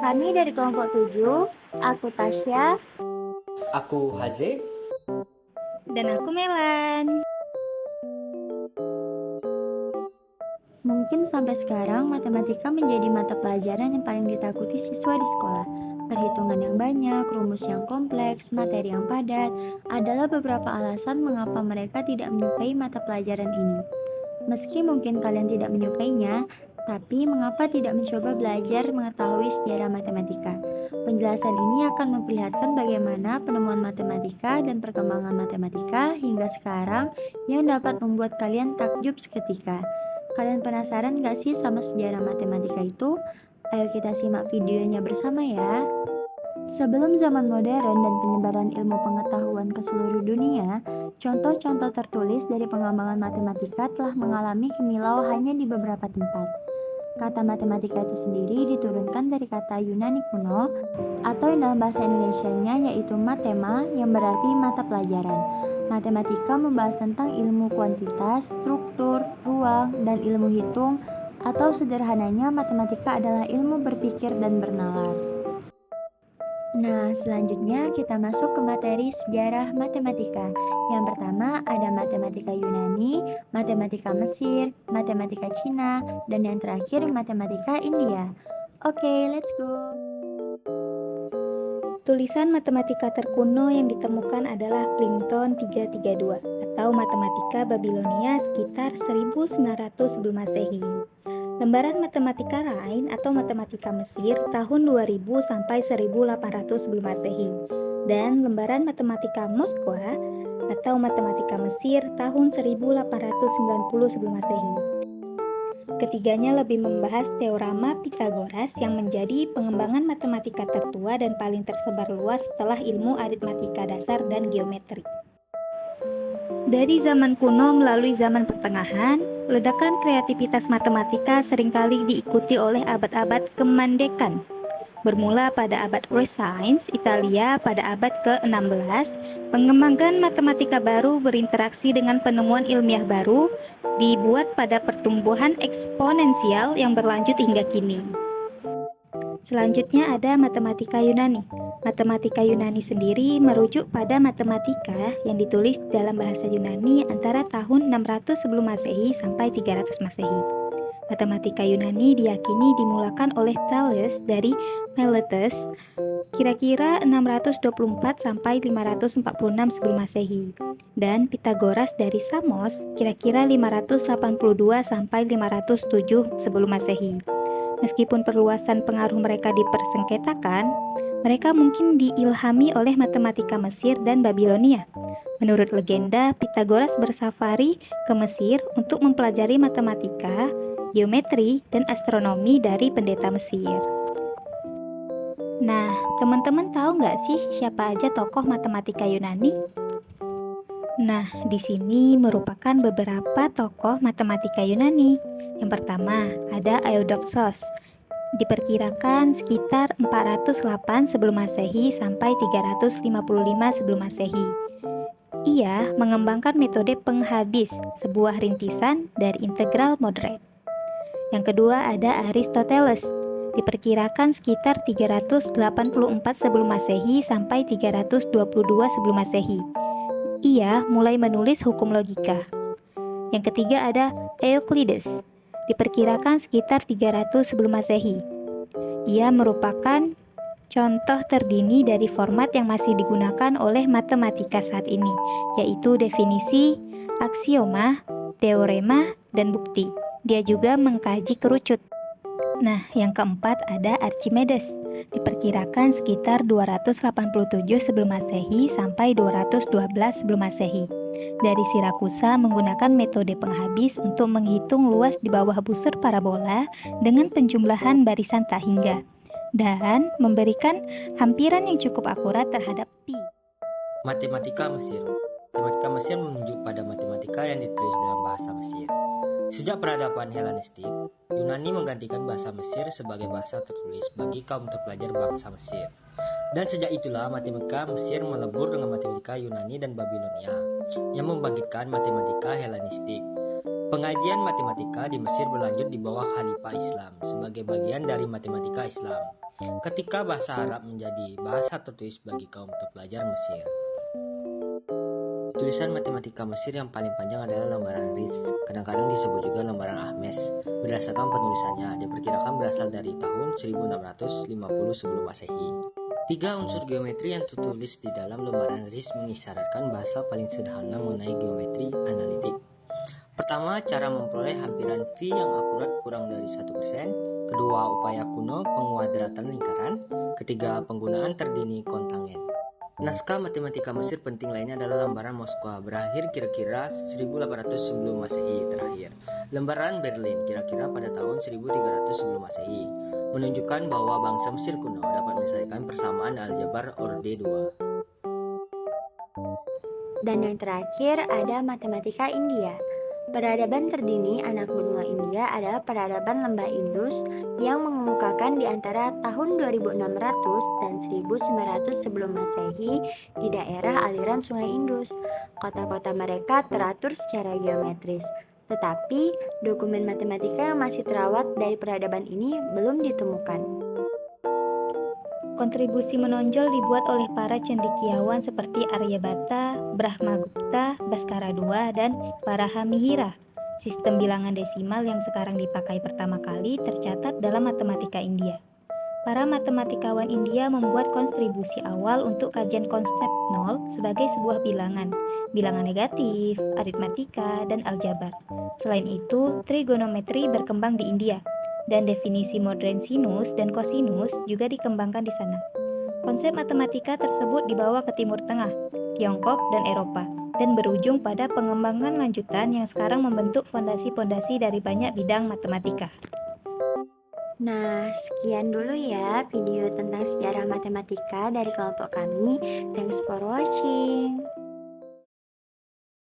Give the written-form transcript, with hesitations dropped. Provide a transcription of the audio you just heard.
Kami dari kelompok 7, aku Tasya, Aku Haze. Dan aku Melan. Mungkin sampai sekarang matematika menjadi mata pelajaran yang paling ditakuti siswa di sekolah. Perhitungan yang banyak, rumus yang kompleks, materi yang padat adalah beberapa alasan mengapa mereka tidak menyukai mata pelajaran ini. Meski mungkin kalian tidak menyukainya, tapi mengapa tidak mencoba belajar mengetahui sejarah matematika? Penjelasan ini akan memperlihatkan bagaimana penemuan matematika dan perkembangan matematika hingga sekarang yang dapat membuat kalian takjub seketika. Kalian penasaran gak sih sama sejarah matematika itu? Ayo kita simak videonya bersama ya. Sebelum zaman modern dan penyebaran ilmu pengetahuan ke seluruh dunia, contoh-contoh tertulis dari pengembangan matematika telah mengalami kemilau hanya di beberapa tempat. Kata matematika itu sendiri diturunkan dari kata Yunani kuno atau yang dalam bahasa Indonesianya yaitu matema yang berarti mata pelajaran. Matematika membahas tentang ilmu kuantitas, struktur, ruang, dan ilmu hitung, atau sederhananya matematika adalah ilmu berpikir dan bernalar. Nah, selanjutnya kita masuk ke materi sejarah matematika. Yang pertama ada matematika Yunani, matematika Mesir, matematika Cina, dan yang terakhir matematika India. Oke, let's go. Tulisan matematika terkuno yang ditemukan adalah Plimpton 332 atau matematika Babilonia sekitar 1900 sebelum Masehi. Lembaran matematika lain atau matematika Mesir tahun 2000 sampai 1800 sebelum Masehi. Dan lembaran matematika Moskwa atau matematika Mesir tahun 1890 sebelum Masehi. Ketiganya lebih membahas teorema Pythagoras yang menjadi pengembangan matematika tertua dan paling tersebar luas setelah ilmu aritmatika dasar dan geometri. Dari zaman kuno melalui zaman pertengahan, ledakan kreativitas matematika seringkali diikuti oleh abad-abad kemandekan. Bermula pada abad Renaissance Italia pada abad ke-16, pengembangan matematika baru berinteraksi dengan penemuan ilmiah baru dibuat pada pertumbuhan eksponensial yang berlanjut hingga kini. Selanjutnya ada matematika Yunani. Matematika Yunani sendiri merujuk pada matematika yang ditulis dalam bahasa Yunani antara tahun 600 sebelum Masehi sampai 300 Masehi. Matematika Yunani diyakini dimulakan oleh Thales dari Miletus kira-kira 624 sampai 546 sebelum Masehi dan Pythagoras dari Samos kira-kira 582 sampai 507 sebelum Masehi. Meskipun perluasan pengaruh mereka dipersengketakan, mereka mungkin diilhami oleh matematika Mesir dan Babilonia. Menurut legenda, Pythagoras bersafari ke Mesir untuk mempelajari matematika, geometri, dan astronomi dari pendeta Mesir. Nah, teman-teman tahu nggak sih siapa aja tokoh matematika Yunani? Nah, di sini merupakan beberapa tokoh matematika Yunani. Yang pertama, ada Eudoxos. Diperkirakan sekitar 408 sebelum Masehi sampai 355 sebelum Masehi. Ia mengembangkan metode penghabis, sebuah rintisan dari integral moderate. Yang kedua ada Aristoteles. Diperkirakan sekitar 384 sebelum Masehi sampai 322 sebelum Masehi. Ia mulai menulis hukum logika. Yang ketiga ada Euclides. Diperkirakan sekitar 300 sebelum Masehi. Ia merupakan contoh terdini dari format yang masih digunakan oleh matematika saat ini, yaitu definisi, aksioma, teorema, dan bukti. Dia juga mengkaji kerucut. Nah, yang keempat ada Archimedes. Diperkirakan sekitar 287 sebelum Masehi sampai 212 sebelum Masehi. Dari Sirakusa menggunakan metode penghabis untuk menghitung luas di bawah busur parabola dengan penjumlahan barisan tak hingga dan memberikan hampiran yang cukup akurat terhadap pi. Matematika Mesir. Matematika Mesir menunjuk pada matematika yang ditulis dalam bahasa Mesir. Sejak peradaban Helenistik, Yunani menggantikan bahasa Mesir sebagai bahasa tertulis bagi kaum terpelajar bangsa Mesir. Dan sejak itulah matematika Mesir melebur dengan matematika Yunani dan Babilonia yang membangkitkan matematika Helenistik. Pengajian matematika di Mesir berlanjut di bawah Khalifah Islam sebagai bagian dari matematika Islam. ketika bahasa Arab menjadi bahasa tertulis bagi kaum terpelajar Mesir. Tulisan matematika Mesir yang paling panjang adalah lembaran Riz, kadang-kadang disebut juga lembaran Ahmes. Berdasarkan penulisannya, diperkirakan berasal dari tahun 1650 sebelum Masehi. 3 unsur geometri yang tertulis di dalam lembaran Riz mengisyaratkan bahasa paling sederhana mengenai geometri analitik. Pertama, cara memperoleh hampiran V yang akurat kurang dari 1%. Kedua, upaya kuno penguadratan lingkaran. Ketiga, penggunaan terdini kontangen. Naskah matematika Mesir penting lainnya adalah lembaran Moskwa, berakhir kira-kira 1800 sebelum Masehi terakhir. Lembaran Berlin kira-kira pada tahun 1300 sebelum Masehi, menunjukkan bahwa bangsa Mesir kuno dapat menyelesaikan persamaan aljabar orde 2. Dan yang terakhir ada matematika India. Peradaban terdini anak benua India adalah peradaban lembah Indus yang mengemukakan di antara tahun 2600 dan 1900 sebelum Masehi di daerah aliran Sungai Indus. Kota-kota mereka teratur secara geometris. Tetapi dokumen matematika yang masih terawat dari peradaban ini belum ditemukan. Kontribusi menonjol dibuat oleh para cendekiawan seperti Aryabhata, Brahmagupta, Bhaskara II, dan Parahamihira. Sistem bilangan desimal yang sekarang dipakai pertama kali tercatat dalam matematika India. Para matematikawan India membuat kontribusi awal untuk kajian konsep nol sebagai sebuah bilangan negatif, aritmatika, dan aljabar. Selain itu, trigonometri berkembang di India, dan definisi modern sinus dan kosinus juga dikembangkan di sana. Konsep matematika tersebut dibawa ke Timur Tengah, Tiongkok, dan Eropa, dan berujung pada pengembangan lanjutan yang sekarang membentuk fondasi-fondasi dari banyak bidang matematika. Nah, sekian dulu ya video tentang sejarah matematika dari kelompok kami. Thanks for watching.